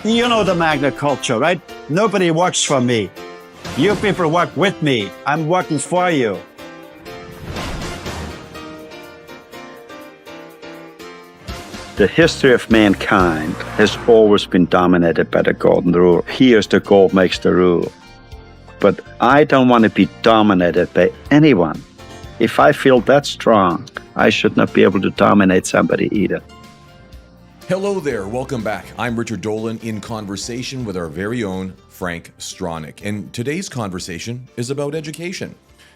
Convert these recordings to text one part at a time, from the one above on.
You know the magna culture, right? Nobody works for me. You people work with me. I'm working for you. The history of mankind has always been dominated by the golden rule. Here's the gold makes the rule. But I don't want to be dominated by anyone. If I feel that strong, I should not be able to dominate somebody either. Hello there, welcome back. I'm Richard Dolan in conversation with our very own Frank Stronach. And today's conversation is about education.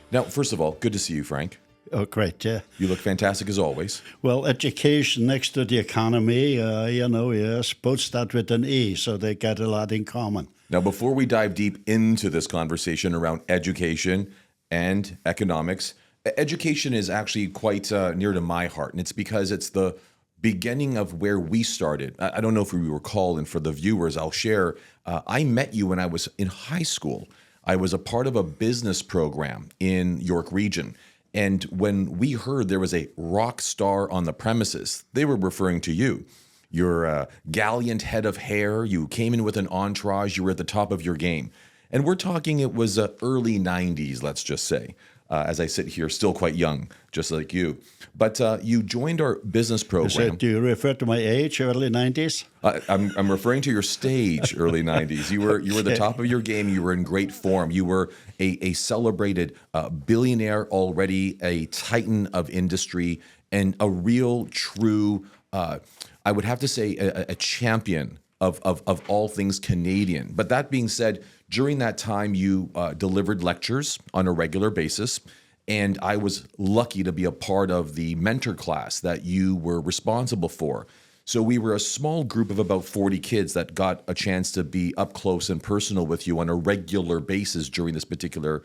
Now, first of all, good to see you, Frank. Oh, great, yeah. You look fantastic as always. Well, education next to the economy, yes, both start with an E, so they got a lot in common. Now, before we dive deep into this conversation around education and economics, education is actually quite near to my heart, and it's because it's the beginning of where we started. I don't know if we recall, and for the viewers, I'll share, I met you when I was in high school. I was a part of a business program in York Region. And when we heard there was a rock star on the premises, they were referring to you. Your gallant head of hair, you came in with an entourage, you were at the top of your game. And we're talking, it was early 90s, let's just say, as I sit here, still quite young, just like you. But you joined our business program. Do you refer to my age, early 90s? I'm referring to your stage, early 90s. You were the top of your game. You were in great form. You were a celebrated billionaire already, a titan of industry, and a real, true, I would have to say, a champion of all things Canadian. But that being said, during that time, you delivered lectures on a regular basis. And I was lucky to be a part of the mentor class that you were responsible for. So we were a small group of about 40 kids that got a chance to be up close and personal with you on a regular basis during this particular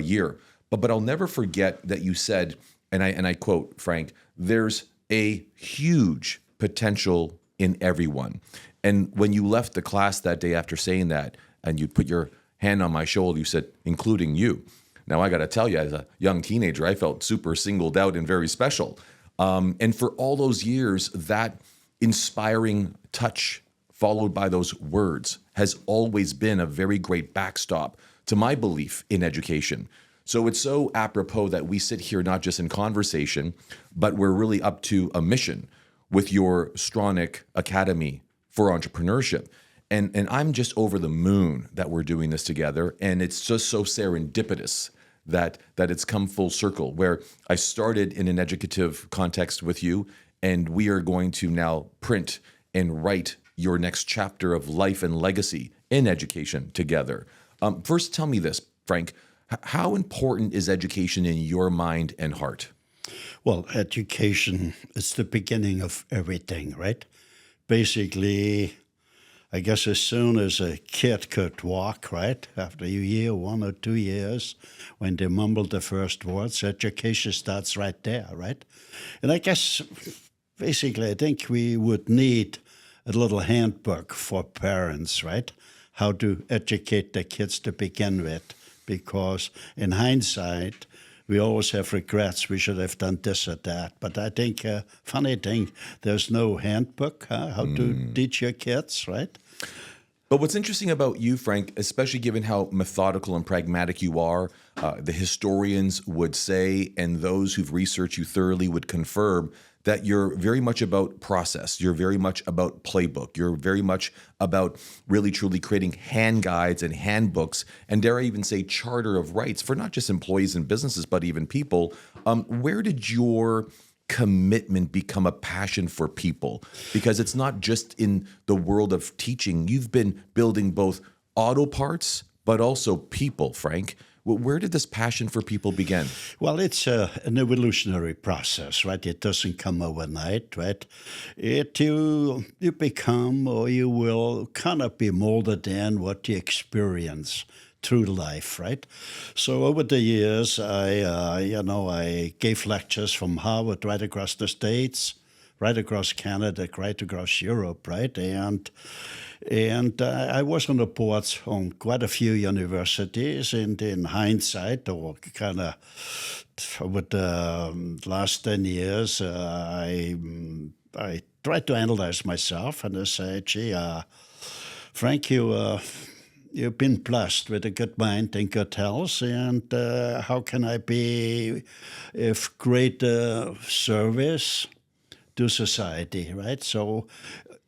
year. But I'll never forget that you said, and I quote, Frank, there's a huge potential in everyone. And when you left the class that day after saying that, and you put your hand on my shoulder, you said, including you. Now, I got to tell you, as a young teenager, I felt super singled out and very special. And for all those years, that inspiring touch followed by those words has always been a very great backstop to my belief in education. So it's so apropos that we sit here not just in conversation, but we're really up to a mission with your Stronach Academy for entrepreneurship. And I'm just over the moon that we're doing this together. And it's just so serendipitous that it's come full circle, where I started in an educative context with you, and we are going to now print and write your next chapter of life and legacy in education together. First, tell me this, Frank, how important is education in your mind and heart? Well, education is the beginning of everything, right? Basically, I guess as soon as a kid could walk, right, after a year, 1 or 2 years, when they mumble the first words, education starts right there, right? And I guess, basically, I think we would need a little handbook for parents, right? How to educate their kids to begin with, because in hindsight, we always have regrets. We should have done this or that. But I think, funny thing, there's no handbook, how to teach your kids, right? But what's interesting about you, Frank, especially given how methodical and pragmatic you are, the historians would say, and those who've researched you thoroughly would confirm, that you're very much about process. You're very much about playbook. You're very much about really, truly creating hand guides and handbooks, and dare I even say charter of rights for not just employees and businesses, but even people. Where did your commitment become a passion for people? Because it's not just in the world of teaching. You've been building both auto parts, but also people, Frank. Where did this passion for people begin? Well, it's an evolutionary process, right? It doesn't come overnight, right? You become, or you will kind of be molded in what you experience through life, right? So over the years, I gave lectures from Harvard right across the States, right across Canada, right across Europe, right? And I was on the boards on quite a few universities, and in hindsight, or kind of over the last 10 years, I tried to analyze myself, and I say, gee, Frank, you've been blessed with a good mind and good health, and how can I be of great service to society, right? So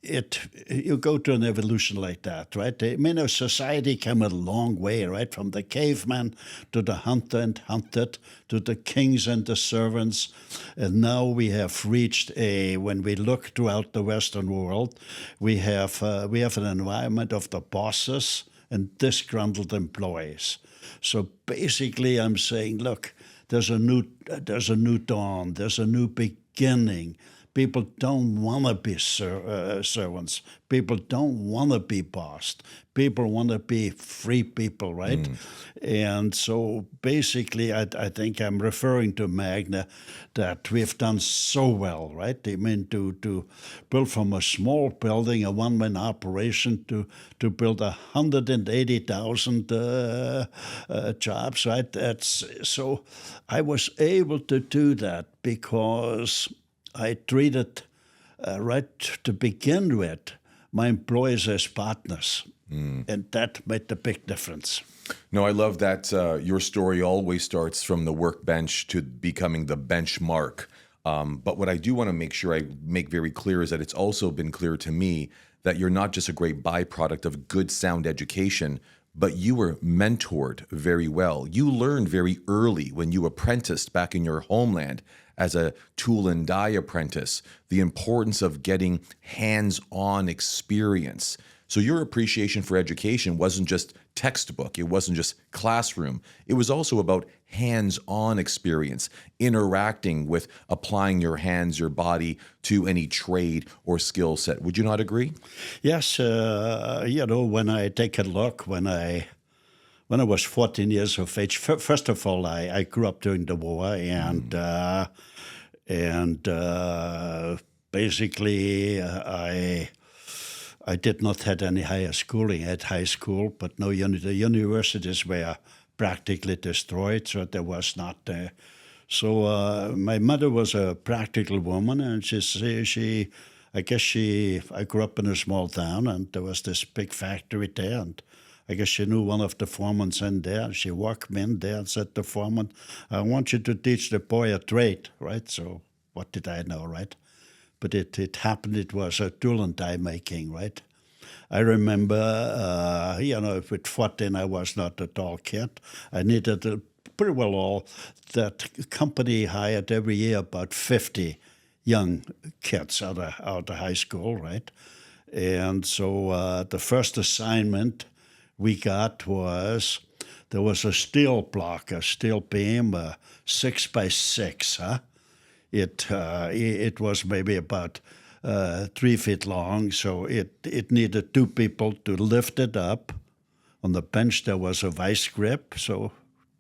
you go to an evolution like that, right? I mean, our society came a long way, right? From the caveman to the hunter and hunted to the kings and the servants. And now we have reached when we look throughout the Western world, we have an environment of the bosses and disgruntled employees. So basically I'm saying, look, there's a new dawn, there's a new beginning. People don't want to be servants. People don't want to be bossed. People want to be free people, right? And so basically, I think I'm referring to Magna that we've done so well, right? I mean, to build from a small building, a one-man operation, to build 180,000 jobs, right? So I was able to do that because I treated, right to begin with, my employees as partners. And that made a big difference. No, I love that your story always starts from the workbench to becoming the benchmark. But what I do want to make sure I make very clear is that it's also been clear to me that you're not just a great byproduct of good, sound education, but you were mentored very well. You learned very early when you apprenticed back in your homeland as a tool and die apprentice, the importance of getting hands-on experience. So your appreciation for education wasn't just textbook, it wasn't just classroom. It was also about hands-on experience, interacting with applying your hands, your body to any trade or skill set. Would you not agree? Yes, when I take a look, when I was 14 years of age, first of all, I grew up during the war, and basically I did not have any higher schooling. I had high school, but no, the universities were practically destroyed, so there was not. So my mother was a practical woman, and I grew up in a small town, and there was this big factory there, and I guess she knew one of the foremans in there. She walked me in there and said to the foreman, I want you to teach the boy a trade, right? So what did I know, right? But it happened, it was a tool and die making, right? I remember, with 14 I was not a tall kid. I needed pretty well all. That company hired every year about 50 young kids out of high school, right? And so the first assignment we got was, there was a steel block, a steel beam, 6 by 6, huh? It was maybe about 3 feet long, so it needed 2 people to lift it up. On the bench there was a vice grip, so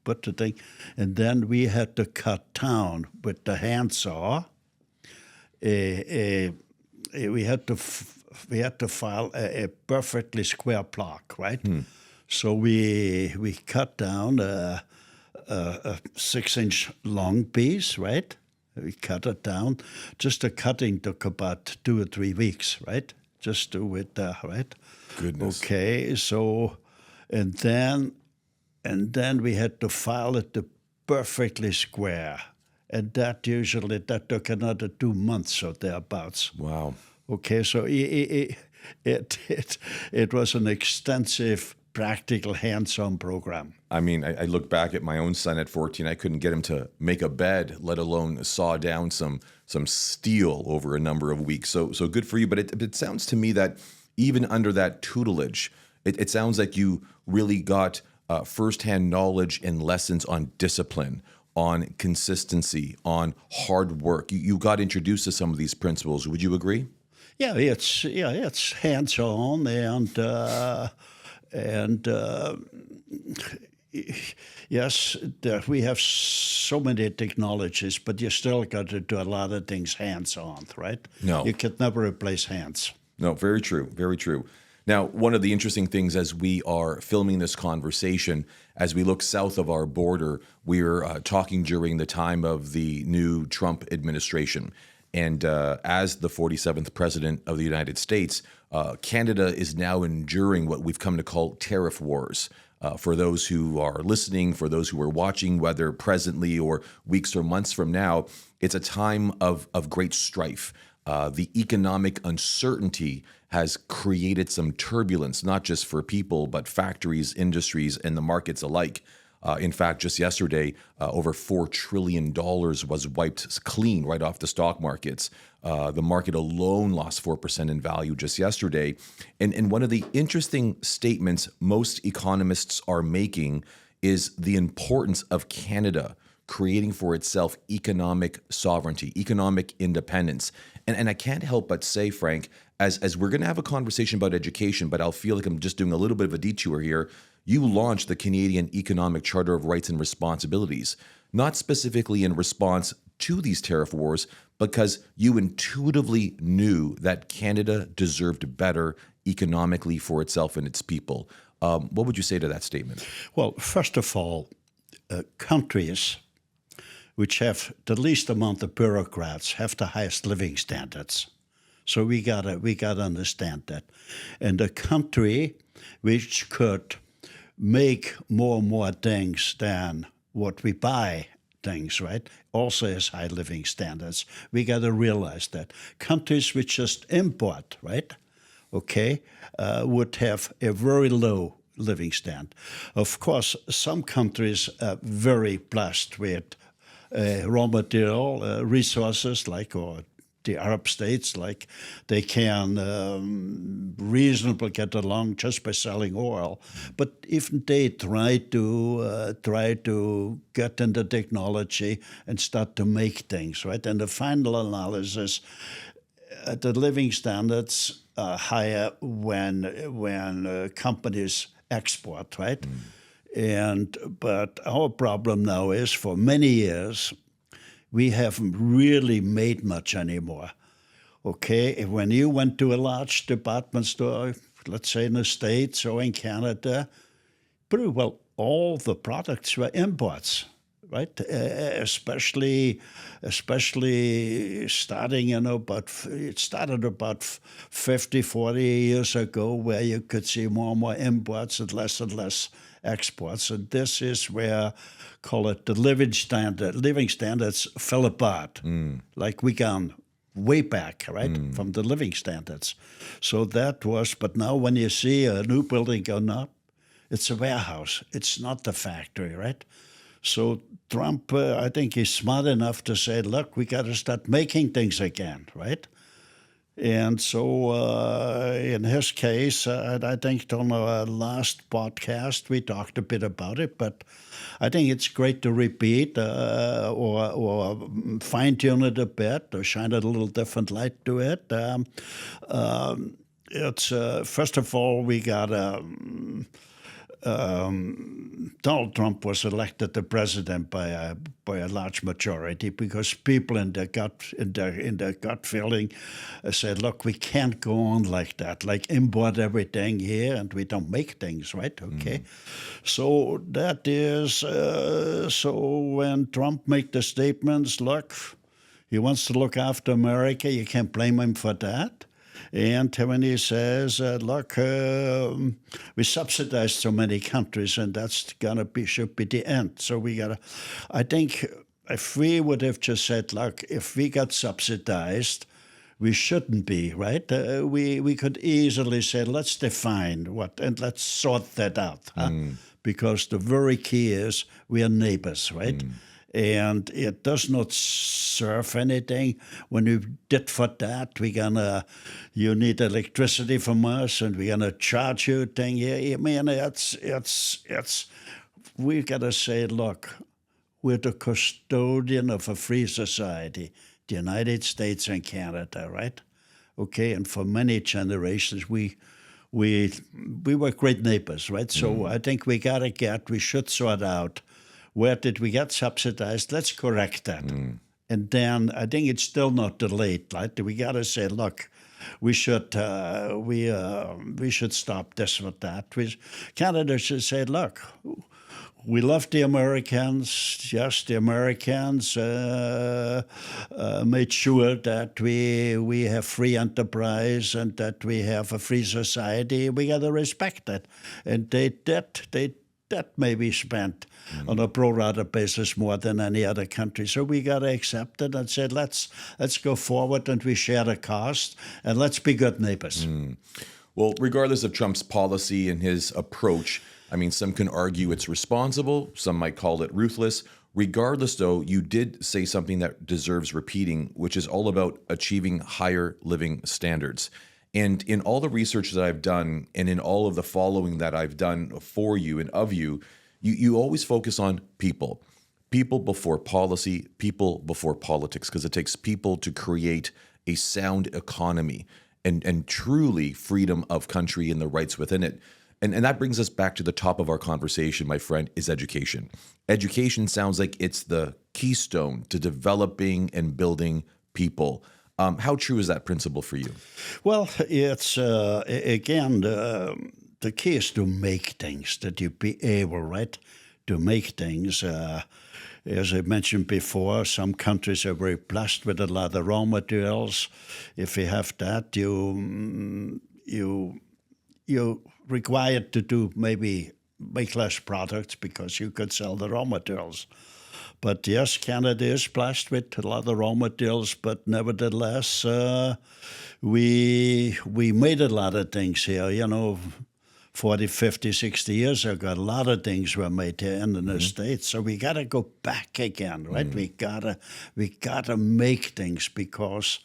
put the thing, and then we had to cut down with the handsaw. We had to file a perfectly square block, right? So we cut down a 6-inch long piece, right? We cut it down. Just the cutting took about 2 or 3 weeks, right? Just do it, right? Goodness. Okay, so, and then we had to file it to perfectly square. And that took another 2 months or thereabouts. Wow. Okay, so it was an extensive, practical, hands-on program. I mean, I look back at my own son at 14. I couldn't get him to make a bed, let alone saw down some steel over a number of weeks. So good for you. But it sounds to me that even under that tutelage, it sounds like you really got firsthand knowledge and lessons on discipline, on consistency, on hard work. You got introduced to some of these principles. Would you agree? Yeah, it's hands-on and yes, we have so many technologies, but you still got to do a lot of things hands-on, right? No. You could never replace hands. No, very true, very true. Now, one of the interesting things as we are filming this conversation, as we look south of our border, we're talking during the time of the new Trump administration. And as the 47th president of the United States, Canada is now enduring what we've come to call tariff wars. For those who are listening, for those who are watching, whether presently or weeks or months from now, it's a time of great strife. The economic uncertainty has created some turbulence, not just for people, but factories, industries, and the markets alike. In fact, just yesterday, over $4 trillion was wiped clean right off the stock markets. The market alone lost 4% in value just yesterday. And one of the interesting statements most economists are making is the importance of Canada creating for itself economic sovereignty, economic independence. And I can't help but say, Frank, as we're going to have a conversation about education, but I'll feel like I'm just doing a little bit of a detour here. You launched the Canadian Economic Charter of Rights and Responsibilities, not specifically in response to these tariff wars, because you intuitively knew that Canada deserved better economically for itself and its people. What would you say to that statement? Well, first of all, countries which have the least amount of bureaucrats have the highest living standards. So we gotta understand that. And a country which could make more and more things than what we buy things, right, also has high living standards. We got to realize that. Countries which just import, right, would have a very low living standard. Of course, some countries are very blessed with raw material resources, or the Arab states, they can reasonably get along just by selling oil. But even they try to get into technology and start to make things, right? And the final analysis, the living standards are higher when companies export, right? But our problem now is, for many years, we haven't really made much anymore. When you went to a large department store, let's say in the States or in Canada, pretty well all the products were imports, right? Especially starting, it started about 50, 40 years ago, where you could see more and more imports and less exports. And this is where, call it the living standards fell apart. We gone way back, right, from the living standards. So that was, but now when you see a new building going up, it's a warehouse. It's not the factory, right? So Trump, I think he's smart enough to say, look, we got to start making things again, right? And so in his case, I think on our last podcast, we talked a bit about it, but I think it's great to repeat or fine-tune it a bit or shine a little different light to it. It's first of all, we got Donald Trump was elected the president by a large majority because people in their gut feeling said, look, we can't go on like that, import everything here and we don't make things, right? So that is, so when Trump made the statements, look, he wants to look after America, you can't blame him for that. And when he says, look, we subsidize so many countries, and that's should be the end. So I think if we would have just said, look, if we got subsidized, we shouldn't be, right? We could easily say, let's define what, and let's sort that out. Because the very key is we are neighbors, right? And it does not serve anything when you did for that. You need electricity from us, and we're gonna charge you thing. Yeah, I mean, we gotta say, look, we're the custodian of a free society, the United States and Canada, right? And for many generations, we were great neighbors, right? So I think we should sort out. Where did we get subsidized? Let's correct that. And then I think it's still not too late. Right? We got to say, look, we should stop this or that. Canada should say, look, We love the Americans. Yes, the Americans made sure that we have free enterprise and that we have a free society. We got to respect that, and they that maybe spent on a pro rata basis more than any other country. So we got to accept it and said, let's go forward and we share the cost and let's be good neighbors. Well, regardless of Trump's policy and his approach, I mean, some can argue it's responsible. Some might call it ruthless. Regardless, though, you did say something that deserves repeating, which is all about achieving higher living standards. And in all the research that I've done and in all of the following that I've done for you and of you, you always focus on people. People before policy, people before politics, because it takes people to create a sound economy and truly freedom of country and the rights within it. And that brings us back to the top of our conversation, my friend, is education. Education sounds like it's the keystone to developing and building people. How true is that principle for you? Well, it's, again, the key is to make things, that you be able, right, to make things. As I mentioned before, some countries are very blessed with a lot of raw materials. If you have that, you're required to do maybe make less products because you could sell the raw materials. But yes, Canada is blessed with a lot of raw materials, but nevertheless, we made a lot of things here, 40, 50, 60 years ago. A lot of things were made here in the States. So we got to go back again, right? We gotta make things because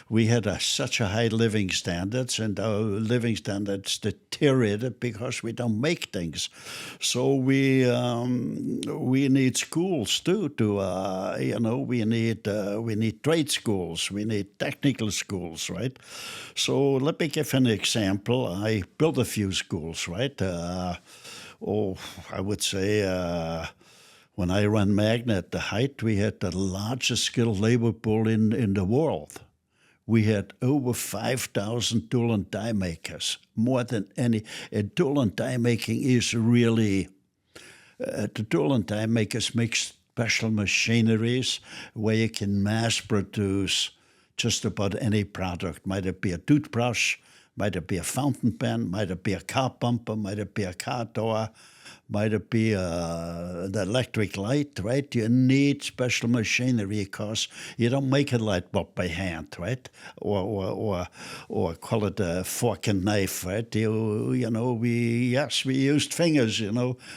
we had such a high living standards, and our living standards deteriorated because we don't make things. So we need schools too. We need trade schools, we need technical schools, right? So let me give an example. I built a few schools, right? I would say. When I ran Magna at the height, we had the largest skilled labor pool in the world. We had over 5,000 Dolan die makers, more than any. And Dolan die making is really, the Dolan die makers make special machineries where you can mass produce just about any product. Might it be a toothbrush, might it be a fountain pen, might it be a car bumper, might it be a car door, might it be the electric light, right? You need special machinery because you don't make a light bulb by hand, right? Or call it a fork and knife, right? We used fingers,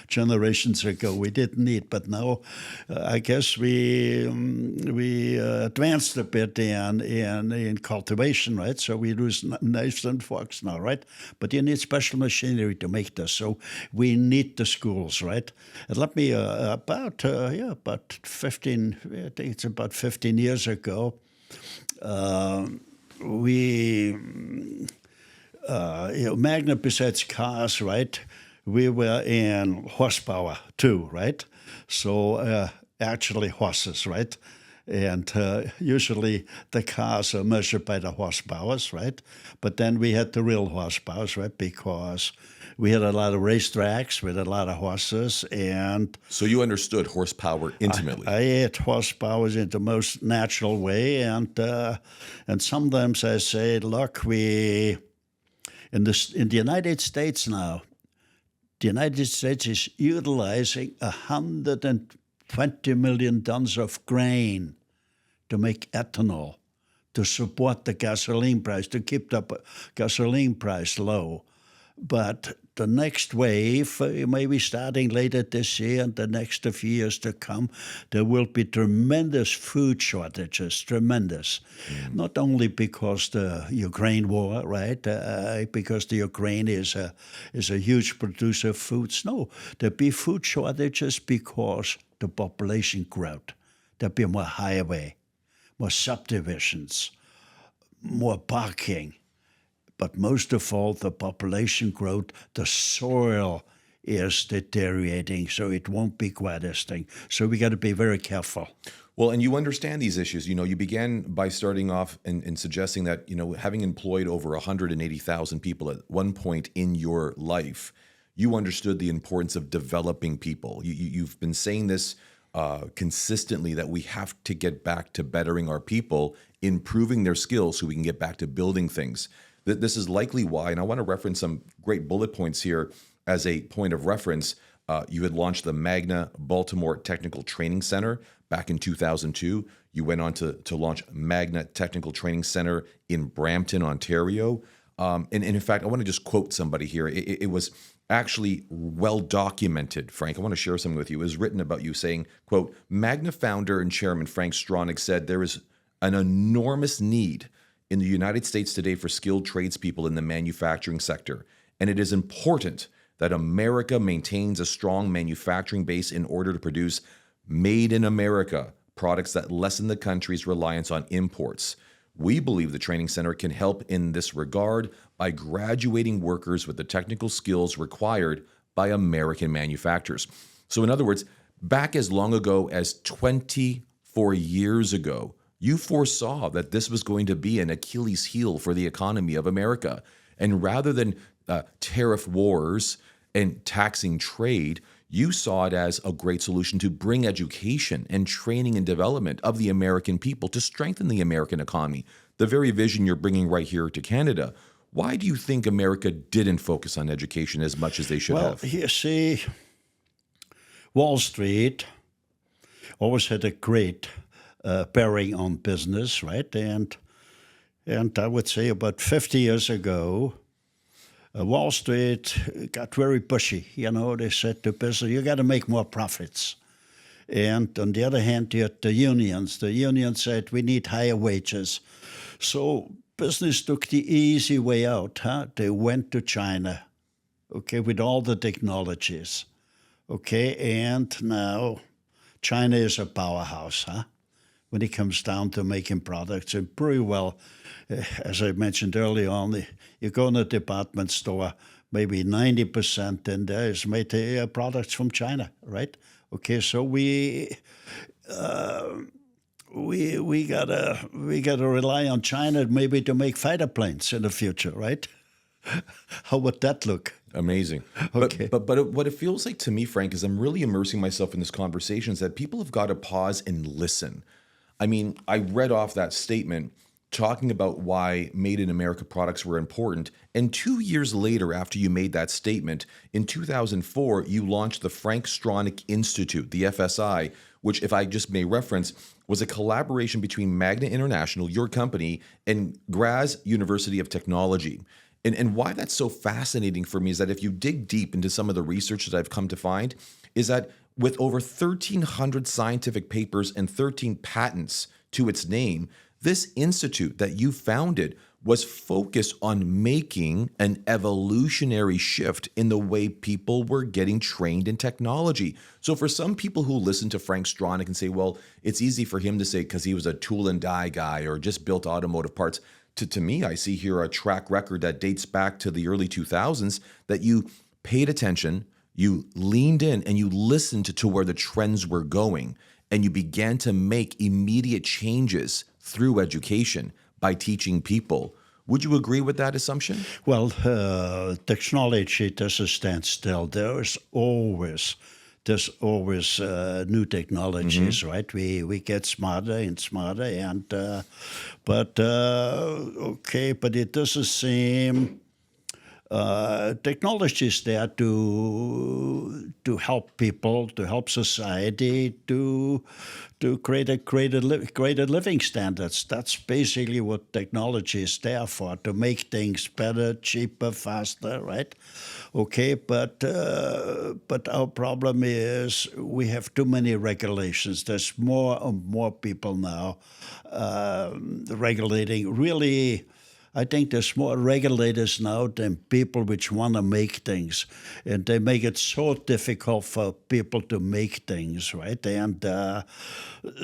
generations ago. We didn't need, but now I guess we advanced a bit in cultivation, right? So we use knives and forks now, right? But you need special machinery to make this. So we need the schools, right? And let me about 15. I think it's about 15 years ago. Magna, besides cars, right? We were in horsepower too, right? So actually horses, right? And usually the cars are measured by the horsepowers, right? But then we had the real horsepowers, right? Because we had a lot of racetracks with a lot of horses. And so you understood horsepower intimately. I had horsepower in the most natural way. And sometimes I say, look, in the United States now, the United States is utilizing 120 million tons of grain to make ethanol, to support the gasoline price, to keep the gasoline price low. But the next wave, maybe starting later this year and the next few years to come, there will be tremendous food shortages, tremendous. Not only because the Ukraine war, right? Because the Ukraine is a huge producer of foods. No, there'll be food shortages because the population growth. There'll be more highway, more subdivisions, more parking. But most of all, the population growth, the soil is deteriorating, so it won't be quite this thing. So we got to be very careful. Well, and you understand these issues. You began by starting off and suggesting that, having employed over 180,000 people at one point in your life, you understood the importance of developing people. You've been saying this consistently, that we have to get back to bettering our people, improving their skills so we can get back to building things. This is likely why, and I want to reference some great bullet points here as a point of reference. You had launched the Magna Baltimore Technical Training Center back in 2002. You went on to launch Magna Technical Training Center in Brampton, Ontario. And in fact, I want to just quote somebody here. It was actually well documented, Frank. I want to share something with you. It was written about you saying, quote, Magna founder and chairman Frank Stronach said there is an enormous need in the United States today for skilled tradespeople in the manufacturing sector. And it is important that America maintains a strong manufacturing base in order to produce made in America products that lessen the country's reliance on imports. We believe the training center can help in this regard by graduating workers with the technical skills required by American manufacturers. So in other words, back as long ago as 24 years ago, you foresaw that this was going to be an Achilles heel for the economy of America. And rather than tariff wars and taxing trade, you saw it as a great solution to bring education and training and development of the American people to strengthen the American economy, the very vision you're bringing right here to Canada. Why do you think America didn't focus on education as much as they should have? Well, you see, Wall Street always had a great bearing on business, right? And I would say about 50 years ago, Wall Street got very pushy. You know, they said to business, you got to make more profits. And on the other hand, you had the unions. The unions said, we need higher wages. So business took the easy way out. They went to China, okay, with all the technologies. Okay, and now China is a powerhouse, when it comes down to making products. And pretty well, as I mentioned earlier on, you go in a department store, maybe 90% in there is made products from China, right? Okay, so we gotta rely on China maybe to make fighter planes in the future, right? How would that look? Amazing. Okay. But what it feels like to me, Frank, is I'm really immersing myself in this conversation, is that people have got to pause and listen. I mean, I read off that statement talking about why Made in America products were important. And 2 years later, after you made that statement, in 2004, you launched the Frank Stronach Institute, the FSI, which, if I just may reference, was a collaboration between Magna International, your company, and Graz University of Technology. And why that's so fascinating for me is that if you dig deep into some of the research that I've come to find, is that with over 1,300 scientific papers and 13 patents to its name, this institute that you founded was focused on making an evolutionary shift in the way people were getting trained in technology. So for some people who listen to Frank Stronach and say, well, it's easy for him to say because he was a tool and die guy or just built automotive parts, to me, I see here a track record that dates back to the early 2000s, that you paid attention, you leaned in, and you listened to where the trends were going, and you began to make immediate changes through education by teaching people. Would you agree with that assumption? Well, technology doesn't stand still. There's always new technologies, right? We get smarter and smarter, and but it doesn't seem technology is there to help people, to help society, to create a greater living standards. That's basically what technology is there for, to make things better, cheaper, faster, right? Okay, but our problem is we have too many regulations. There's more and more people now regulating. Really, I think there's more regulators now than people which want to make things. And they make it so difficult for people to make things, right? And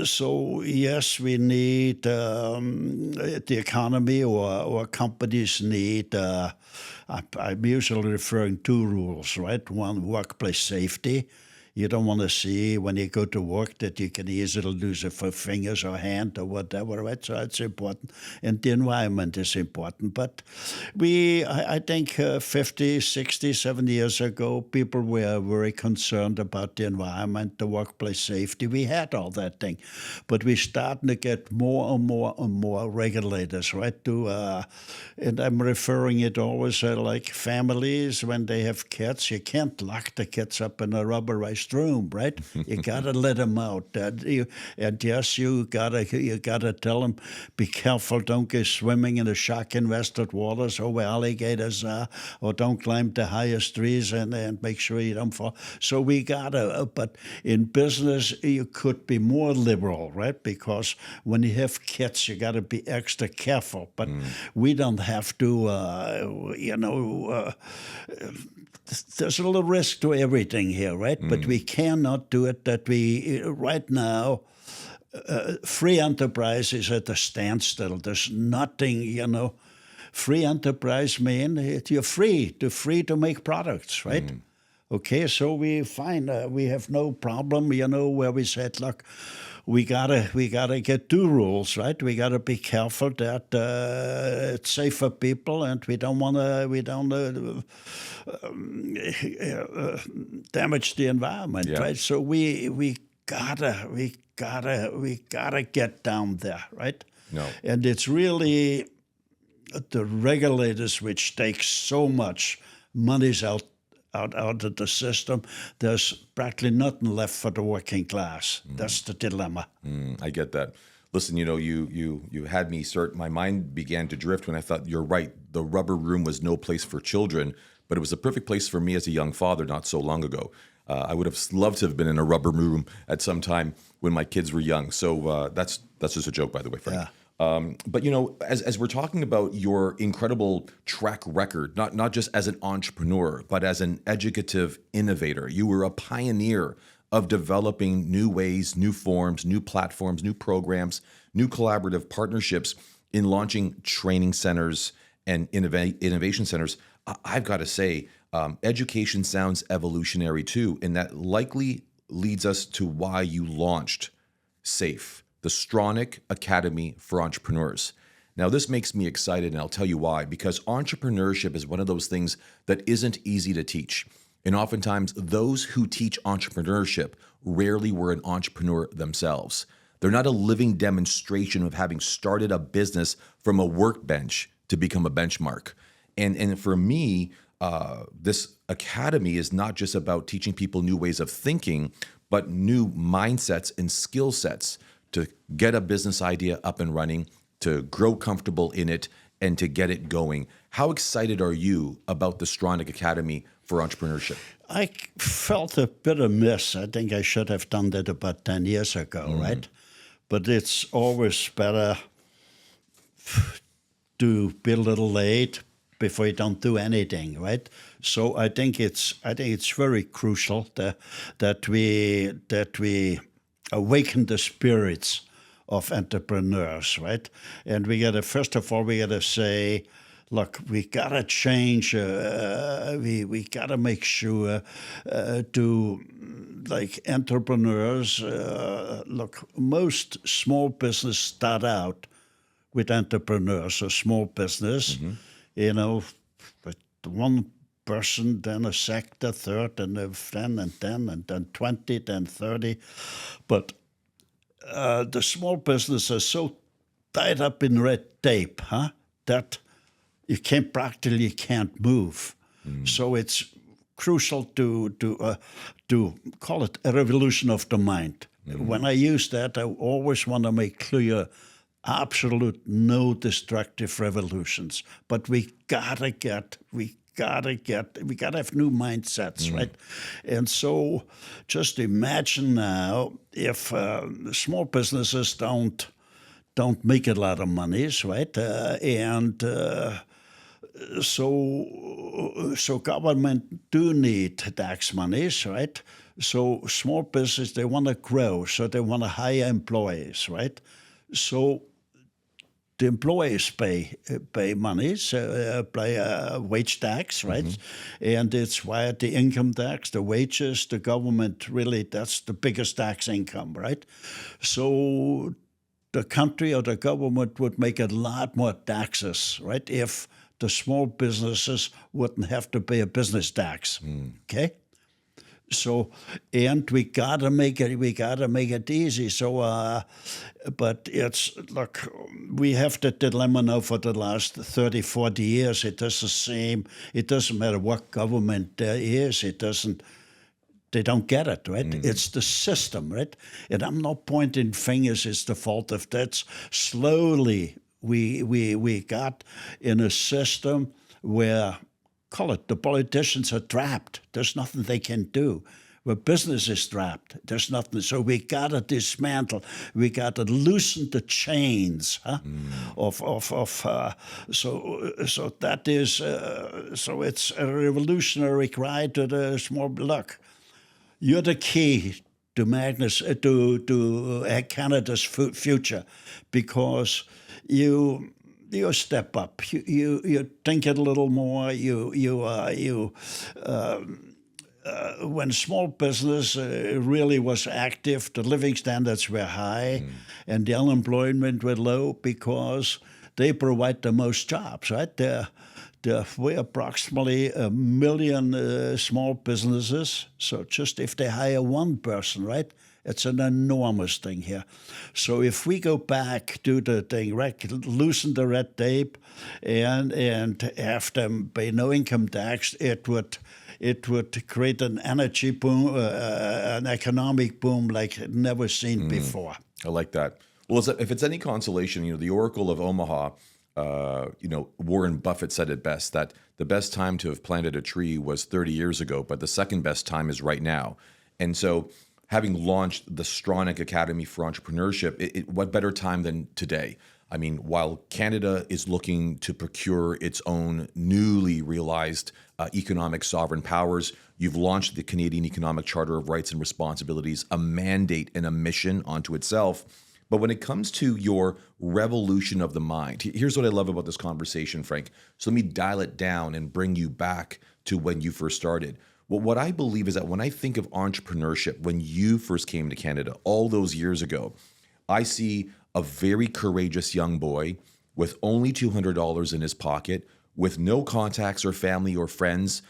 so, yes, we need the economy or companies need, I'm usually referring to rules, right? One, workplace safety. You don't want to see when you go to work that you can easily lose a fingers or hand or whatever, right? So it's important. And the environment is important. But I think 50, 60, 70 years ago, people were very concerned about the environment, the workplace safety. We had all that thing. But we're starting to get more and more and more regulators, right? And I'm referring it always like families, when they have kids, you can't lock the kids up in a rubberized room, right? You gotta let them out. And yes, you gotta tell them, be careful, don't go swimming in the shark-infested waters or where alligators are, or don't climb the highest trees and make sure you don't fall. So we gotta, but in business, you could be more liberal, right? Because when you have kids, you gotta be extra careful. But we don't have to, there's a little risk to everything here, right? But we cannot do it that we, right now, free enterprise is at a standstill. There's nothing, free enterprise means you're free to make products, right? Okay, so we find we have no problem, where we said, look, we gotta get two rules, right? We gotta be careful that it's safe for people, and we don't damage the environment, right? So we gotta get down there, right? No. And it's really the regulators which take so much money's out of the system. There's practically nothing left for the working class. That's the dilemma. I get that. Listen, you had me start. My mind began to drift when I thought, you're right. The rubber room was no place for children, but it was a perfect place for me as a young father not so long ago. I would have loved to have been in a rubber room at some time when my kids were young. So that's just a joke, by the way, Frank. Yeah. But as we're talking about your incredible track record, not just as an entrepreneur, but as an educative innovator, you were a pioneer of developing new ways, new forms, new platforms, new programs, new collaborative partnerships in launching training centers and innovation centers. I've got to say, education sounds evolutionary too, and that likely leads us to why you launched SAFE, the Stronach Academy for Entrepreneurs. Now, this makes me excited, and I'll tell you why. Because entrepreneurship is one of those things that isn't easy to teach. And oftentimes, those who teach entrepreneurship rarely were an entrepreneur themselves. They're not a living demonstration of having started a business from a workbench to become a benchmark. And for me, this academy is not just about teaching people new ways of thinking, but new mindsets and skill sets to get a business idea up and running, to grow comfortable in it, and to get it going. How excited are you about the Stronach Academy for Entrepreneurship? I felt a bit amiss. I think I should have done that about 10 years ago, right? But it's always better to be a little late before you don't do anything, right? So I think it's very crucial that we awaken the spirits of entrepreneurs, right? And first of all, we gotta say, look, we gotta change. We gotta make sure like entrepreneurs. Look, most small business start out with entrepreneurs, a small business, with one person, then a sector, third, and then 20, then 30. But the small business is so tied up in red tape, that you can't move. So it's crucial to call it a revolution of the mind. When I use that, I always want to make clear absolute no destructive revolutions. But we gotta have new mindsets, right? And so just imagine now if small businesses don't make a lot of monies, right? So government do need tax monies, right? So small business, they want to grow, so they want to hire employees, right? So the employees pay monies, pay wage tax, right? And it's via the income tax, the wages, the government really, that's the biggest tax income, right? So the country or the government would make a lot more taxes, right? If the small businesses wouldn't have to pay a business tax, okay? So, and we gotta make it easy. So, but it's, look, we have the dilemma now for the last 30, 40 years. It is the same. It doesn't matter what government there is. They don't get it, right? It's the system, right? And I'm not pointing fingers. It's the fault of that. Slowly, we got in a system where, call it, the politicians are trapped. There's nothing they can do. Where business is trapped, there's nothing. So we got to dismantle. We got to loosen the chains So that is so it's a revolutionary cry to the small. Look, you're the key to Canada's future, because you step up. You think it a little more. When small business really was active, the living standards were high, and the unemployment were low because they provide the most jobs. Right? We're approximately 1 million small businesses. So just if they hire one person, right? It's an enormous thing here. So if we go back to the thing, right, loosen the red tape and have them pay no income tax, it would create an energy boom, an economic boom like never seen before. I like that. Well, if it's any consolation, the Oracle of Omaha, Warren Buffett said it best, that the best time to have planted a tree was 30 years ago, but the second best time is right now. And so, having launched the Stronach Academy for Entrepreneurship, what better time than today? I mean, while Canada is looking to procure its own newly realized economic sovereign powers, you've launched the Canadian Economic Charter of Rights and Responsibilities, a mandate and a mission onto itself. But when it comes to your revolution of the mind, here's what I love about this conversation, Frank. So let me dial it down and bring you back to when you first started. Well, what I believe is that when I think of entrepreneurship, when you first came to Canada all those years ago, I see a very courageous young boy with only $200 in his pocket, with no contacts or family or friends,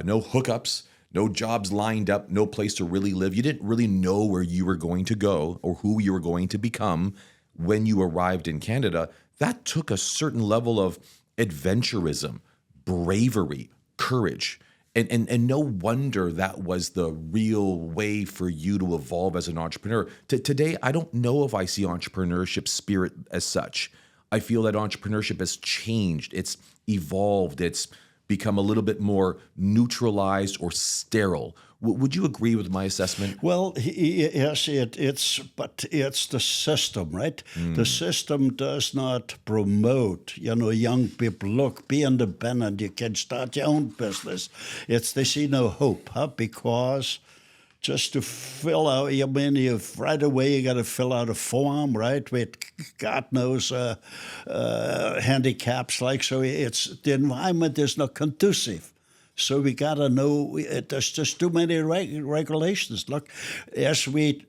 no hookups, no jobs lined up, no place to really live. You didn't really know where you were going to go or who you were going to become when you arrived in Canada. That took a certain level of adventurism, bravery, courage. And no wonder that was the real way for you to evolve as an entrepreneur. Today, I don't know if I see entrepreneurship spirit as such. I feel that entrepreneurship has changed. It's evolved. It's become a little bit more neutralized or sterile. Would you agree with my assessment? Well, yes, but it's the system, right? The system does not promote, young people. Look, be independent. You can start your own business. They see no hope, because just to fill out, right away you got to fill out a form, right? With God knows handicaps, so the environment is not conducive. So we got to know there's just too many regulations. Look, as we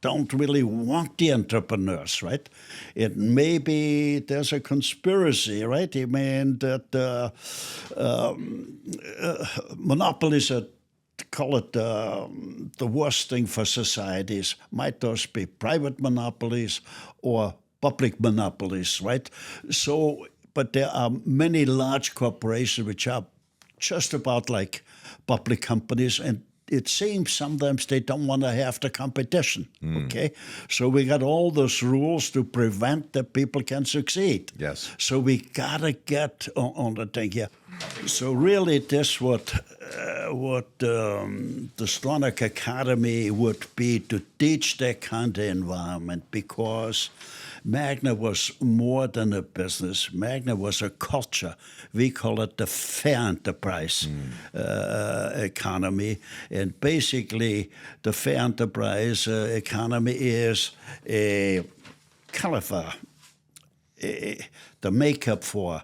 don't really want the entrepreneurs, right? It maybe there's a conspiracy, right? I mean that monopolies are, call it the worst thing for societies. Might those be private monopolies or public monopolies, right? So, but there are many large corporations which are just about like public companies, and it seems sometimes they don't want to have the competition, okay? So we got all those rules to prevent that people can succeed. Yes. So we got to get on the thing here. So really this what the Stronach Academy would be, to teach that kind of environment, because Magna was more than a business. Magna was a culture. We call it the fair enterprise economy. And basically, the fair enterprise economy is a kind of the makeup for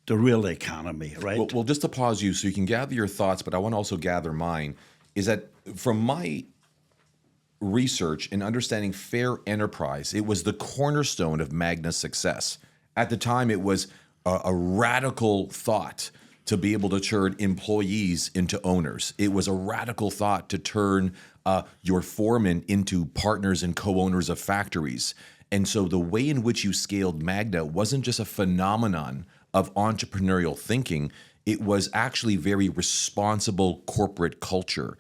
the real economy, right? Well, just to pause you so you can gather your thoughts, but I want to also gather mine, is that from my research and understanding fair enterprise, it was the cornerstone of Magna's success. At the time, it was a radical thought to be able to turn employees into owners. It was a radical thought to turn your foremen into partners and co-owners of factories. And so the way in which you scaled Magna wasn't just a phenomenon of entrepreneurial thinking, it was actually very responsible corporate culture.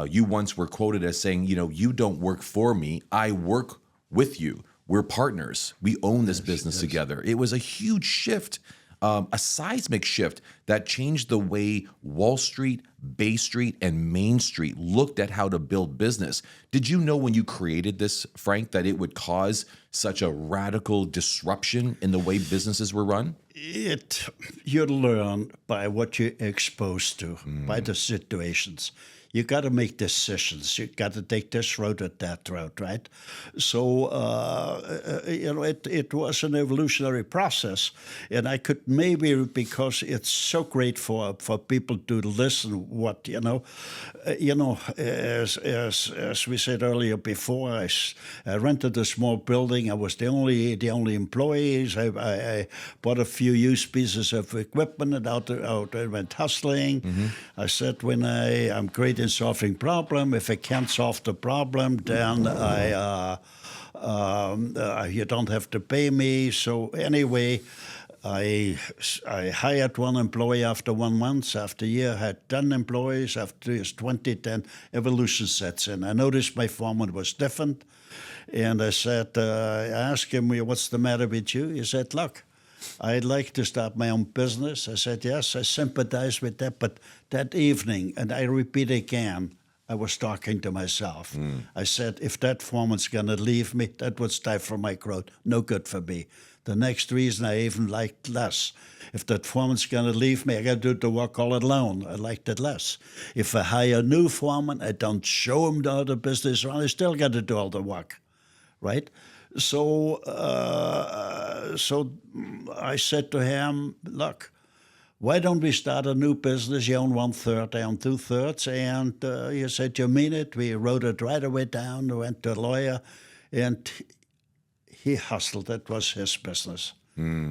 You once were quoted as saying, you don't work for me, I work with you. We're partners. We own this business together. It was a huge shift, a seismic shift that changed the way Wall Street, Bay Street, and Main Street looked at how to build business. Did you know when you created this, Frank, that it would cause such a radical disruption in the way businesses were run? You learn by what you're exposed to, by the situations. You got to make decisions. You got to take this road or that road, right? So it was an evolutionary process, and I could maybe, because it's so great for people to listen. What as we said earlier before, I rented a small building. I was the only employees. I bought a few used pieces of equipment and out I went hustling. Mm-hmm. I said when I'm great in solving problem. If I can't solve the problem, then you don't have to pay me. So anyway, I hired one employee after 1 month. After a year, I had 10 employees. After 2 years, 20, then evolution sets in. I noticed my foreman was different. And I said, I asked him, what's the matter with you? He said, look, I'd like to start my own business. I said, yes, I sympathize with that. But that evening, and I repeat again, I was talking to myself. I said, if that foreman's going to leave me, that would stifle my growth. No good for me. The next reason I even liked less. If that foreman's going to leave me, I got to do the work all alone. I liked it less. If I hire a new foreman, I don't show him the other business around. I still got to do all the work, right? So I said to him, look, why don't we start a new business? You own 1/3, I own 2/3. And he said, you mean it? We wrote it right away down, went to a lawyer, and he hustled. That was his business.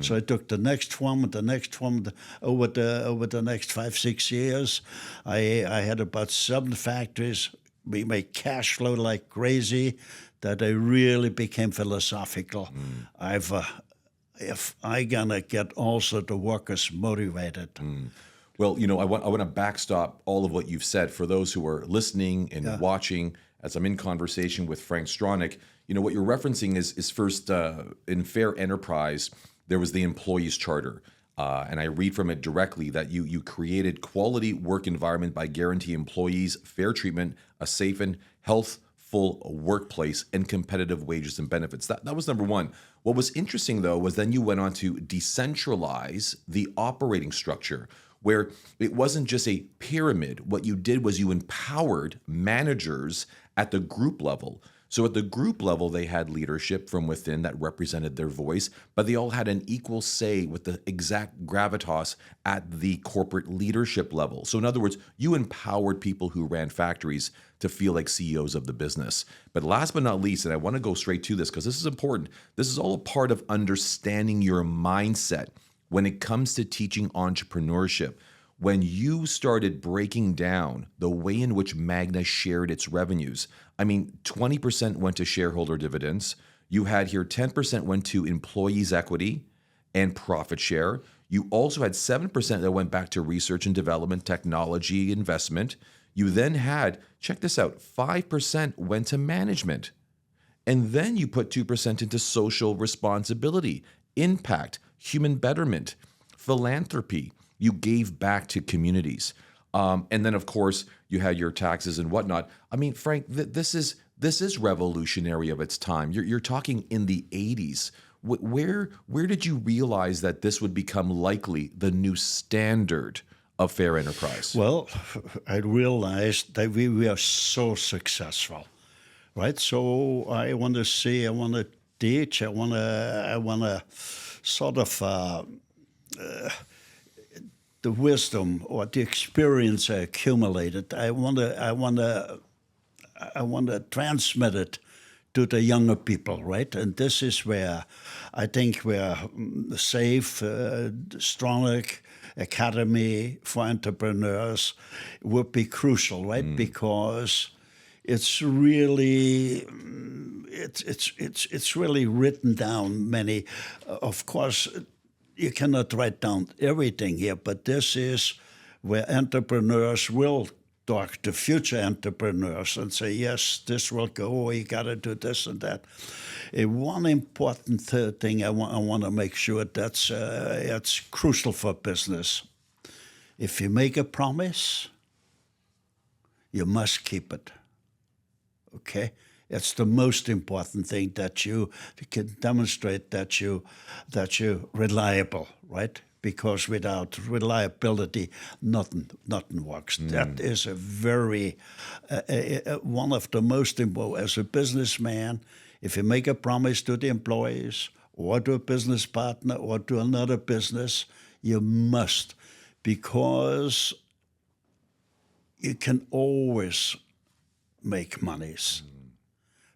So I took the next one. Over the next 5-6 years. I had about 7 factories. We made cash flow like crazy. That I really became philosophical. If I gonna get also the workers motivated. Well, I want to backstop all of what you've said for those who are listening and watching as I'm in conversation with Frank Stronach. What you're referencing is first in fair enterprise, there was the employees charter. And I read from it directly that you created quality work environment by guaranteeing employees fair treatment, a safe and healthful workplace, and competitive wages and benefits. That was number one. What was interesting, though, was then you went on to decentralize the operating structure, where it wasn't just a pyramid. What you did was you empowered managers at the group level. So at the group level, they had leadership from within that represented their voice, but they all had an equal say with the exact gravitas at the corporate leadership level. So in other words, you empowered people who ran factories to feel like CEOs of the business. But last but not least, and I want to go straight to this because this is important, this is all a part of understanding your mindset when it comes to teaching entrepreneurship. When you started breaking down the way in which Magna shared its revenues, 20% went to shareholder dividends. You had here 10% went to employees' equity and profit share. You also had 7% that went back to research and development, technology, investment. You then had, check this out, 5% went to management. And then you put 2% into social responsibility, impact, human betterment, philanthropy. You gave back to communities. And then, of course, you had your taxes and whatnot. Frank, this is revolutionary of its time. You're talking in the 80s. Where did you realize that this would become likely the new standard of fair enterprise? Well, I realized that we are so successful, right? So I want to teach. I want to sort of the wisdom or the experience I accumulated. I want to transmit it to the younger people, right? And this is where I think we're safe. Stronach Academy for entrepreneurs would be crucial, right? Because it's really it's really written down many. Of course, you cannot write down everything here, but this is where entrepreneurs will talk to future entrepreneurs and say, yes, this will go, you got to do this and that. One important thing I want to make sure that's it's crucial for business. If you make a promise, you must keep it. Okay? It's the most important thing, that you can demonstrate that you're reliable, right? Because without reliability, nothing works. That is a very one of the most important. As a businessman, if you make a promise to the employees or to a business partner or to another business, you must, because you can always make monies.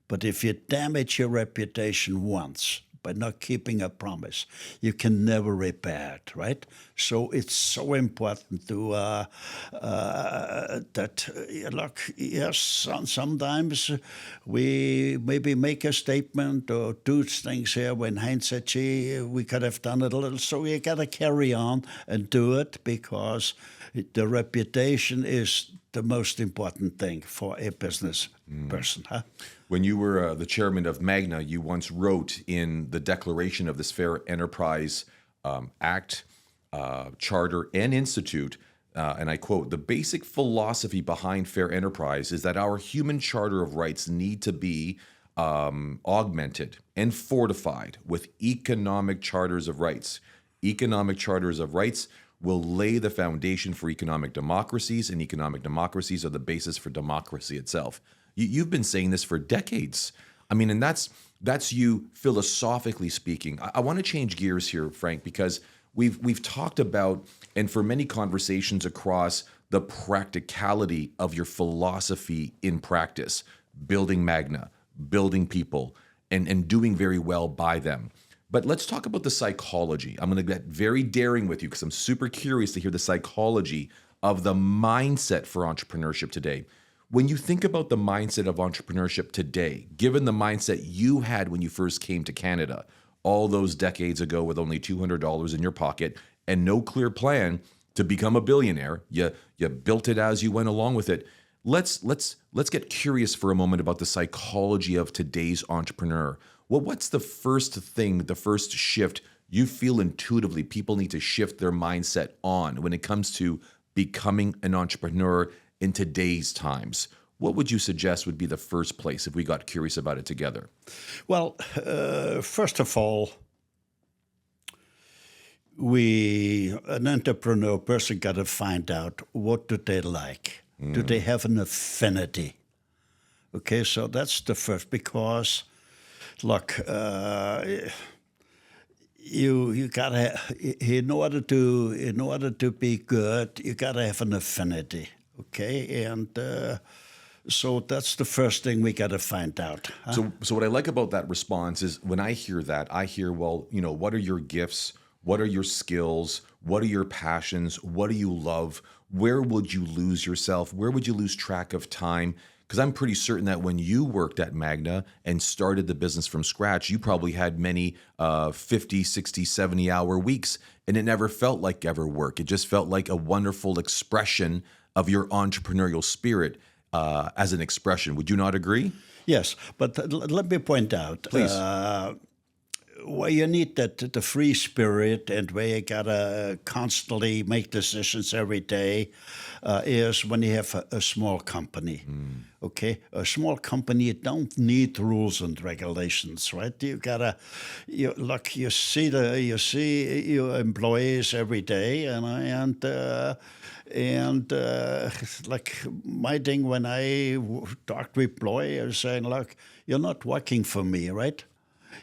But if you damage your reputation once by not keeping a promise, you can never repair it, right? So it's so important to look, yes, sometimes we maybe make a statement or do things here when hindsight, gee, we could have done it a little. So you got to carry on and do it, because the reputation is the most important thing for a business person. Huh? When you were the chairman of Magna, you once wrote in the declaration of this Fair Enterprise Act, Charter, and Institute, and I quote, "The basic philosophy behind fair enterprise is that our human charter of rights need to be augmented and fortified with economic charters of rights. Economic charters of rights will lay the foundation for economic democracies, and economic democracies are the basis for democracy itself." You've been saying this for decades. I mean, and that's you philosophically speaking. I want to change gears here, Frank, because we've talked about, and for many conversations across, the practicality of your philosophy in practice, building Magna, building people, and doing very well by them. But let's talk about the psychology. I'm going to get very daring with you because I'm super curious to hear the psychology of the mindset for entrepreneurship today. When you think about the mindset of entrepreneurship today, given the mindset you had when you first came to Canada, all those decades ago with only $200 in your pocket and no clear plan to become a billionaire, you built it as you went along with it. Let's get curious for a moment about the psychology of today's entrepreneur. Well, what's the first thing, the first shift you feel intuitively people need to shift their mindset on when it comes to becoming an entrepreneur in today's times? What would you suggest would be the first place if we got curious about it together? Well, first of all, an entrepreneur person got to find out, what do they like? Do they have an affinity? Okay, so that's the first, because look, you gotta, in order to be good, you gotta have an affinity. Okay, and so that's the first thing we got to find out. Huh? So what I like about that response is, when I hear that, I hear, well, what are your gifts? What are your skills? What are your passions? What do you love? Where would you lose yourself? Where would you lose track of time? Because I'm pretty certain that when you worked at Magna and started the business from scratch, you probably had many 50, 60, 70-hour weeks, and it never felt like ever work. It just felt like a wonderful expression of your entrepreneurial spirit as an expression. Would you not agree? Yes, but let me point out, please, where you need the free spirit and where you gotta constantly make decisions every day is when you have a small company. Okay, a small company, you don't need rules and regulations, right? You gotta, you see your employees every day, and like my thing when I talk to employees, saying, look, you're not working for me, right?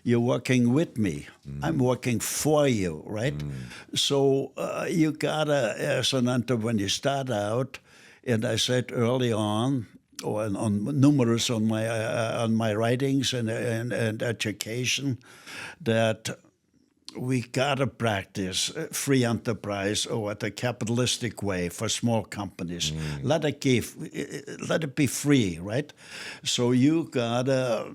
You're working with me. I'm working for you, right? So you gotta, as an entrepreneur, when you start out, and I said early on, or on numerous on my writings and education, that we gotta practice free enterprise or the capitalistic way for small companies. Let it be free, right? So you gotta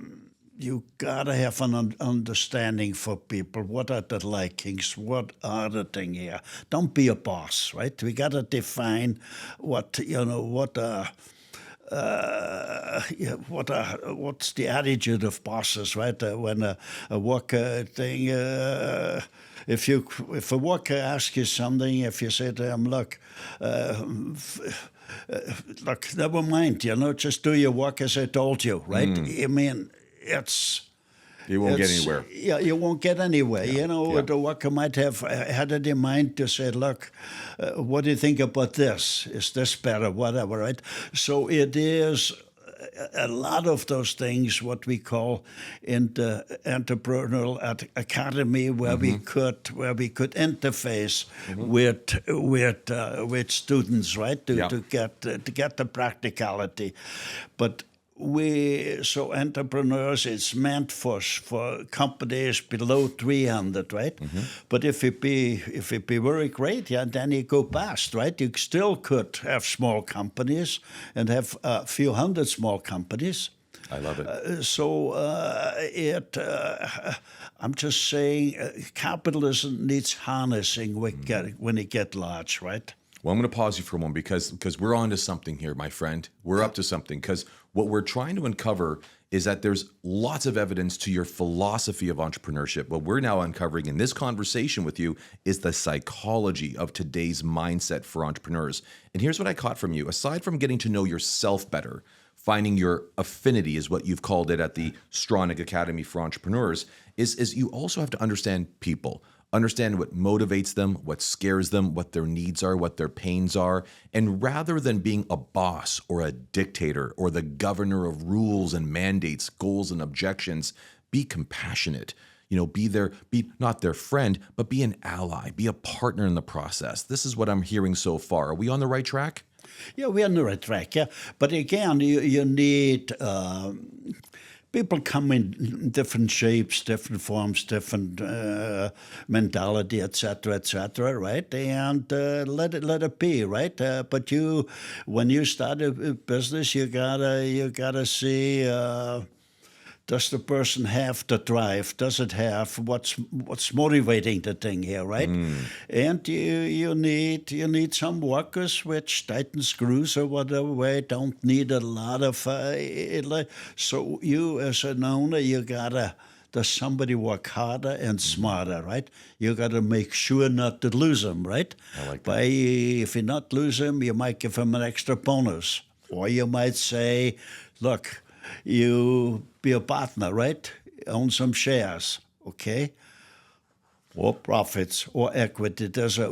have an understanding for people. What are the likings? What are the thing here? Don't be a boss, right? We gotta define what's the attitude of bosses, right? When a worker thing, if a worker asks you something, if you say to them, look, never mind, just do your work as I told you, right? I mean, You won't get anywhere. Yeah, you won't get anywhere. The worker might have had it in mind to say, look, what do you think about this? Is this better? Whatever, right? So it is a lot of those things, what we call in the entrepreneurial academy, where we could interface with students, right, to get the practicality, but. Entrepreneurs, it's meant for companies below 300, right? But if it be very great, then you go past, right? You still could have small companies and have a few hundred small companies. I love it. I'm just saying, capitalism needs harnessing when it get large, right? Well, I'm going to pause you for a moment because we're on to something here, my friend. We're up to something, because what we're trying to uncover is that there's lots of evidence to your philosophy of entrepreneurship. What we're now uncovering in this conversation with you is the psychology of today's mindset for entrepreneurs. And here's what I caught from you. Aside from getting to know yourself better, finding your affinity is what you've called it at the Stronach Academy for Entrepreneurs, is you also have to understand people. Understand what motivates them, what scares them, what their needs are, what their pains are. And rather than being a boss or a dictator or the governor of rules and mandates, goals and objections, be compassionate. Be not their friend, but be an ally, be a partner in the process. This is what I'm hearing so far. Are we on the right track? Yeah, we're on the right track, yeah. But again, you need... people come in different shapes, different forms, different mentality, etc., right? And let it be, right? But when you start a business, you gotta see. Does the person have the drive? Does it have what's motivating the thing here, right? And you need some workers which tighten screws or whatever way. Don't need a lot of. So you as an owner, does somebody work harder and smarter, right? You got to make sure not to lose them, right? I like that. If you not lose them, you might give them an extra bonus, or you might say, look. You be a partner, right? Own some shares, okay? Or profits or equity. There's a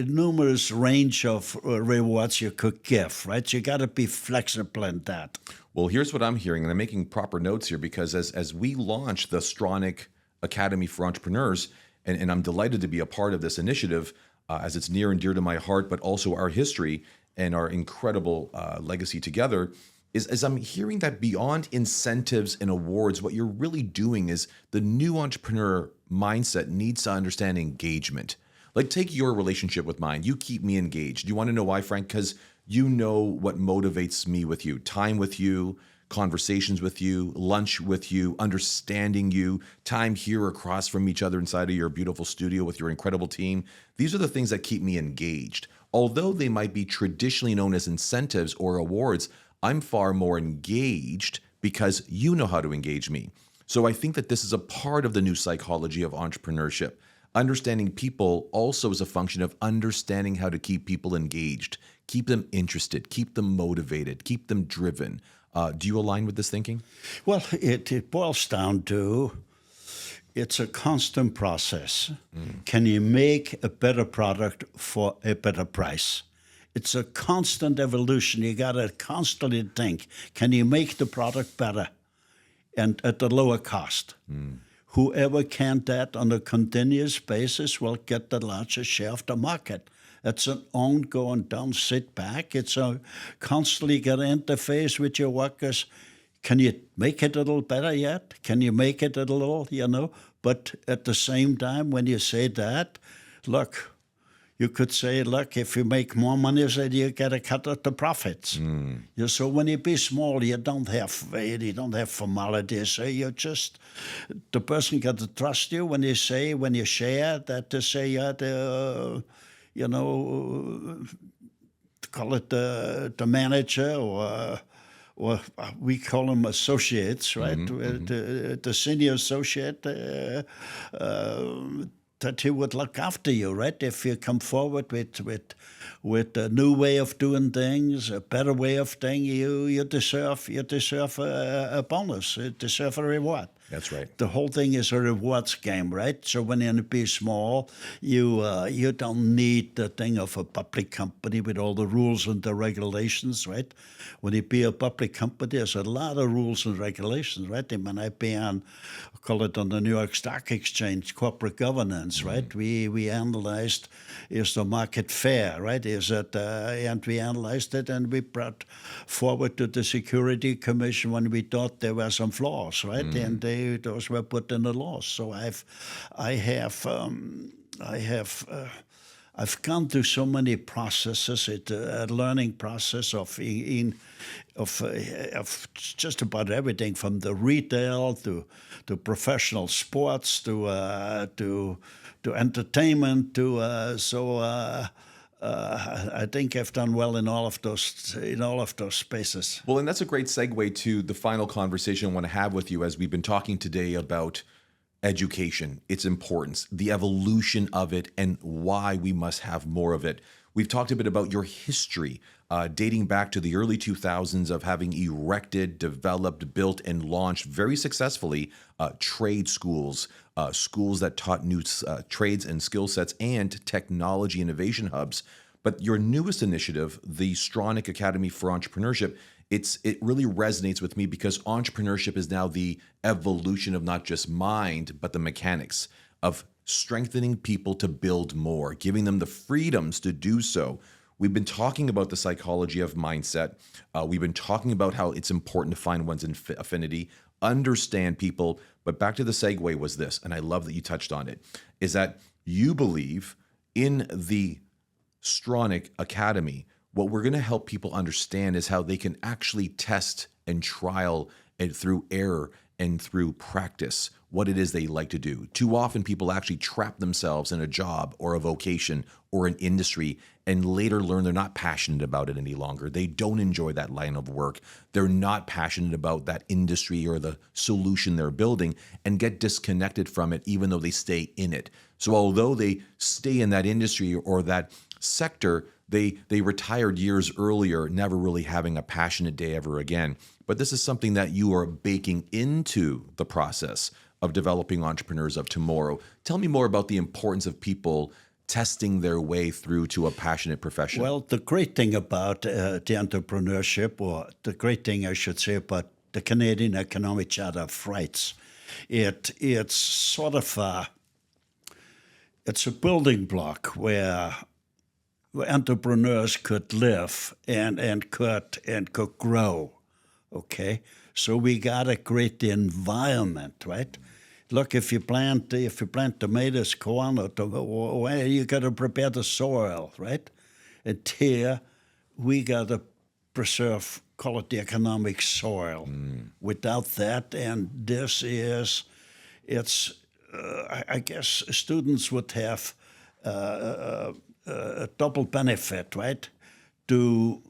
numerous range of rewards you could give, right? You got to be flexible in that. Well, here's what I'm hearing, and I'm making proper notes here because as we launch the Stronach Academy for Entrepreneurs, and I'm delighted to be a part of this initiative as it's near and dear to my heart, but also our history and our incredible legacy together, is I'm hearing that beyond incentives and awards, what you're really doing is the new entrepreneur mindset needs to understand engagement. Like, take your relationship with mine. You keep me engaged. Do you want to know why, Frank? Because you know what motivates me with you. Time with you, conversations with you, lunch with you, understanding you, time here across from each other inside of your beautiful studio with your incredible team. These are the things that keep me engaged. Although they might be traditionally known as incentives or awards, I'm far more engaged because you know how to engage me. So I think that this is a part of the new psychology of entrepreneurship. Understanding people also is a function of understanding how to keep people engaged, keep them interested, keep them motivated, keep them driven. Do you align with this thinking? Well, it boils down to it's a constant process. Can you make a better product for a better price? It's a constant evolution. You got to constantly think, can you make the product better? and at a lower cost. Whoever can that on a continuous basis will get the largest share of the market. It's an ongoing, don't sit back. It's a constantly get interface with your workers. Can you make it a little better yet? Can you make it a little, But at the same time, when you say that, look, you could say, look, if you make more money, then you get a cut of the profits. So when you be small, you don't have formalities. You just, the person got to trust you when you share that to say, call it the manager or we call them associates, right? The senior associate. That he would look after you, right? If you come forward with a new way of doing things, a better way of things, you deserve a bonus. You deserve a reward. That's right. The whole thing is a rewards game, right? So when you be small, you don't need the thing of a public company with all the rules and the regulations, right? When you be a public company, there's a lot of rules and regulations, right? I mean, I be on, call it on the New York Stock Exchange, corporate governance, right? We analyzed, is the market fair, right? Is it, and we analyzed it and we brought forward to the Security Commission when we thought there were some flaws, right? And those were put in the laws. So I've gone through so many processes, a learning process of just about everything from the retail to professional sports to entertainment I think I've done well in all of those spaces. Well, and that's a great segue to the final conversation I want to have with you as we've been talking today about education, its importance, the evolution of it, and why we must have more of it. We've talked a bit about your history, dating back to the early 2000s of having erected, developed, built, and launched very successfully trade schools, schools that taught new trades and skill sets and technology innovation hubs. But your newest initiative, the Stronach Academy for Entrepreneurship, it really resonates with me because entrepreneurship is now the evolution of not just mind, but the mechanics of strengthening people to build more, giving them the freedoms to do so. We've been talking about the psychology of mindset. We've been talking about how it's important to find one's affinity, understand people. But back to the segue was this, and I love that you touched on it, is that you believe in the Stronach Academy, what we're going to help people understand is how they can actually test and trial and through error and through practice what it is they like to do. Too often people actually trap themselves in a job or a vocation or an industry and later learn they're not passionate about it any longer. They don't enjoy that line of work. They're not passionate about that industry or the solution they're building and get disconnected from it even though they stay in it. So although they stay in that industry or that sector, they retired years earlier, never really having a passionate day ever again. But this is something that you are baking into the process of developing entrepreneurs of tomorrow. Tell me more about the importance of people testing their way through to a passionate profession. Well, the great thing about the entrepreneurship, or the great thing I should say about the Canadian Economic Charter of Rights, it's sort of it's a building block where entrepreneurs could live and could grow. Okay, so we gotta create the environment, right? Look, if you plant tomatoes, corn, or you gotta prepare the soil, right? And here we gotta preserve, call it the economic soil. Without that, and I guess students would have a double benefit, right? To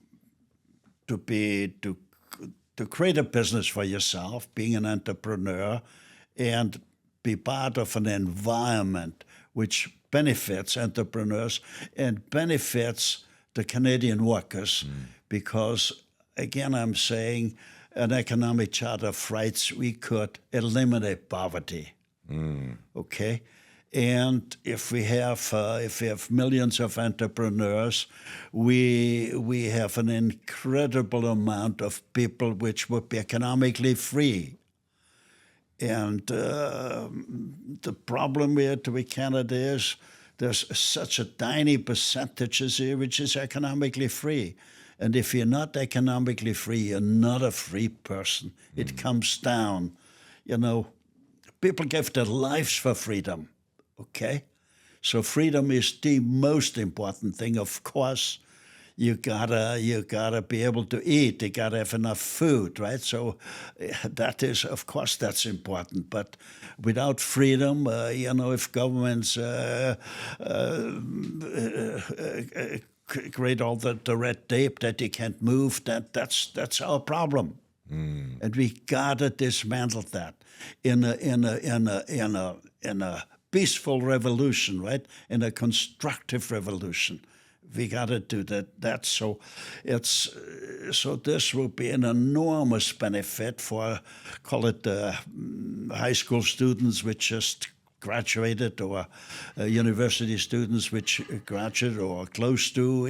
create a business for yourself, being an entrepreneur, and be part of an environment which benefits entrepreneurs and benefits the Canadian workers, because, again, I'm saying an economic charter of rights, we could eliminate poverty. Okay. And if we have millions of entrepreneurs, we have an incredible amount of people which would be economically free. And the problem with Canada is there's such a tiny percentage here which is economically free. And if you're not economically free, you're not a free person. It comes down. You know, people give their lives for freedom, okay? So freedom is the most important thing. Of course, you gotta be able to eat. You gotta have enough food, right? So that is, of course, that's important. But without freedom, if governments create all the red tape that you can't move, that's our problem. And we gotta dismantle that in a peaceful revolution, right? In a constructive revolution. We got to do that. So this will be an enormous benefit for, call it high school students which just graduated, or university students which graduated or close to,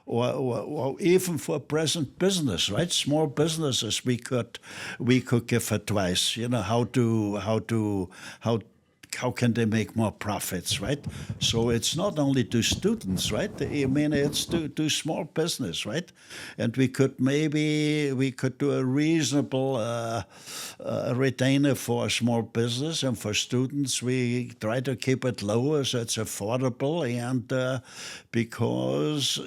or even for present business, right? Small businesses, we could give advice. How can they make more profits, right? So it's not only to students, right? I mean, it's to small business, right? And we could do a reasonable retainer for small business, and for students we try to keep it lower so it's affordable, and because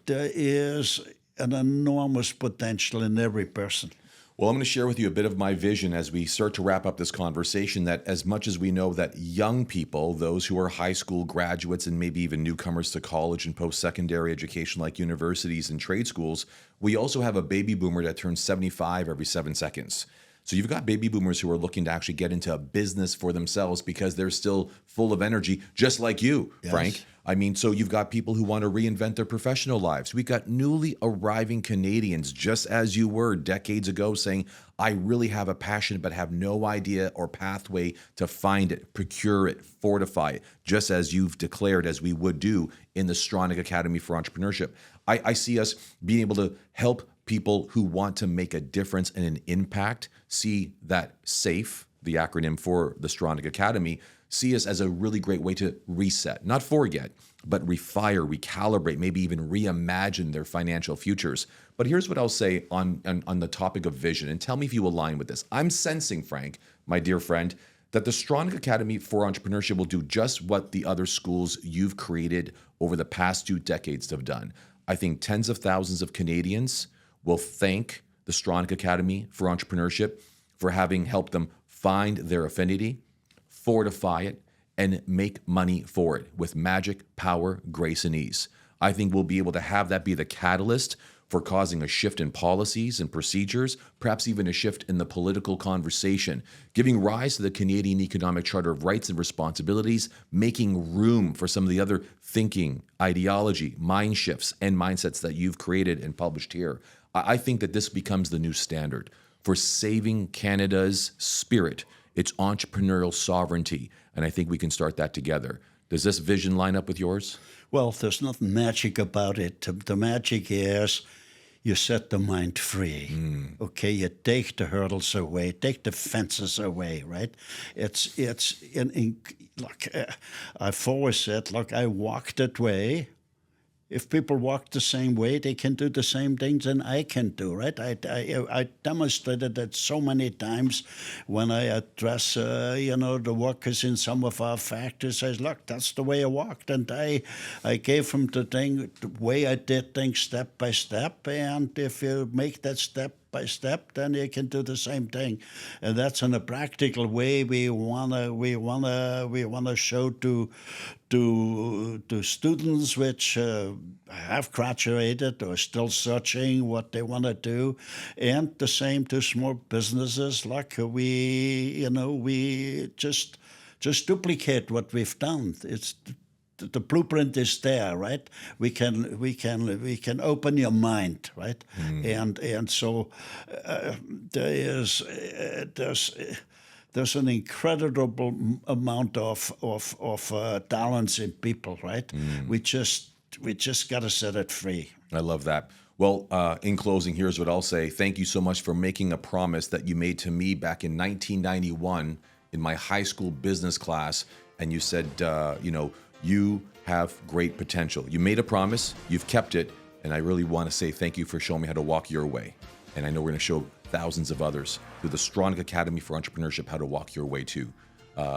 there is an enormous potential in every person. Well, I'm going to share with you a bit of my vision as we start to wrap up this conversation, that as much as we know that young people, those who are high school graduates and maybe even newcomers to college and post-secondary education like universities and trade schools, we also have a baby boomer that turns 75 every 7 seconds. So you've got baby boomers who are looking to actually get into a business for themselves because they're still full of energy, just like you, yes. Frank. I mean, so you've got people who want to reinvent their professional lives. We've got newly arriving Canadians, just as you were decades ago, saying, I really have a passion, but have no idea or pathway to find it, procure it, fortify it, just as you've declared, as we would do in the Stronach Academy for Entrepreneurship. I see us being able to help people who want to make a difference and an impact see that SAFE, the acronym for the Stronach Academy, see us as a really great way to reset, not forget, but refire, recalibrate, maybe even reimagine their financial futures. But here's what I'll say on the topic of vision, and tell me if you align with this. I'm sensing, Frank, my dear friend, that the Stronach Academy for Entrepreneurship will do just what the other schools you've created over the past 2 decades have done. I think tens of thousands of Canadians will thank the Stronach Academy for Entrepreneurship for having helped them find their affinity, fortify it, and make money for it with magic, power, grace, and ease. I think we'll be able to have that be the catalyst for causing a shift in policies and procedures, perhaps even a shift in the political conversation, giving rise to the Canadian Economic Charter of Rights and Responsibilities, making room for some of the other thinking, ideology, mind shifts, and mindsets that you've created and published here. I think that this becomes the new standard for saving Canada's spirit, its entrepreneurial sovereignty, and I think we can start that together. Does this vision line up with yours? Well, there's nothing magic about it. The magic is you set the mind free. Okay, you take the hurdles away, take the fences away, right? Look, I've always said, look, I walk that way. If people walk the same way, they can do the same things and I can do, right? I demonstrated that so many times when I address, the workers in some of our factories. I said, look, that's the way I walked. And I gave them the way I did things step by step. And if you make that step by step, then you can do the same thing. And that's in a practical way we wanna show to students which have graduated or still searching what they want to do, and the same to small businesses. Like we just duplicate what we've done. It's the blueprint is there, right? We can open your mind, right? And so there's an incredible amount of talents in people, right? We just we just got to set it free. I love that. Well, in closing, here's what I'll say. Thank you so much for making a promise that you made to me back in 1991 in my high school business class. And you said, you have great potential. You made a promise, you've kept it. And I really want to say thank you for showing me how to walk your way. And I know we're going to show thousands of others through the Stronach Academy for Entrepreneurship how to walk your way too.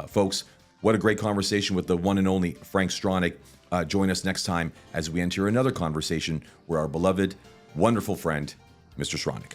Folks, what a great conversation with the one and only Frank Stronach. Join us next time as we enter another conversation where our beloved, wonderful friend, Mr. Stronach.